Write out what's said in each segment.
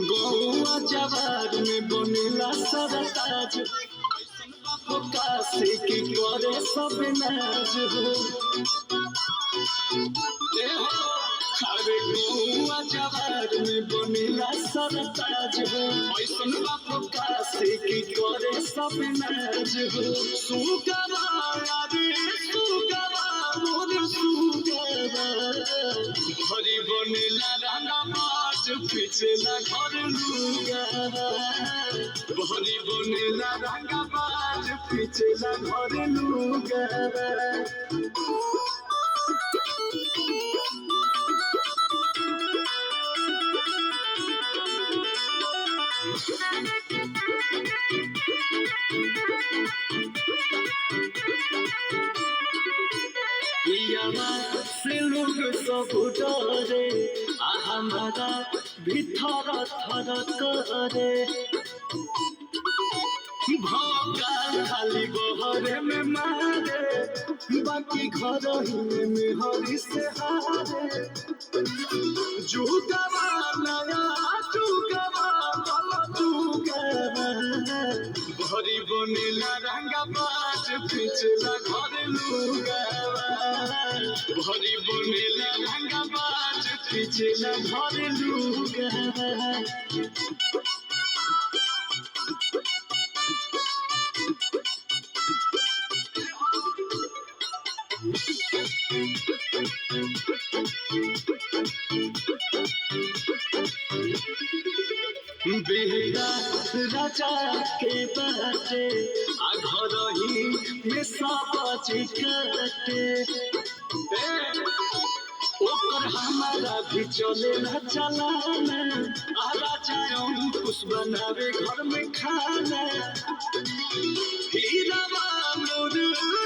गौआ जवार में बनेला सारा ताज काशी की करे सब नाज हो। अरे गौआ जवार में बनेला सारा ताज हो ऐसन बापो काशी की करे सब नाज हो। सुगवा रे सुगवा मोर सुगवा भरी बनेला राना माज पिछला घर लुगावा भरी बनेला राना माज पिछला घर लुगावा। से लोग सब डरे हमारा भीतर थर करे भौका खाली बहरे में मारे बाकी घर ही में हरी से हारे। जुगवा नया जुगवा जुगवा भरी बनेला रंगा बाज पिछला घर लुगावा भरी बनेला रंगा बाज पिछला घर लुगावा। बेटा राजा के बाटे आ घर ही में सब चिकटे ओकर हमारा भी चले न चलाना आ राजा कुछ बनावे घर में खाना। हीरावा मोर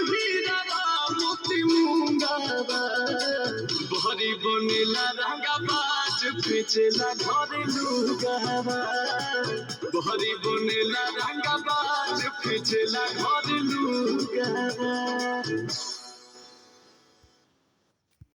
हीरावा मोती मुंगावा भरी बनेला रंगा बाज पिछला घर लुगावा भरी बनेला रंगा बाज पिछला घर लुगावा।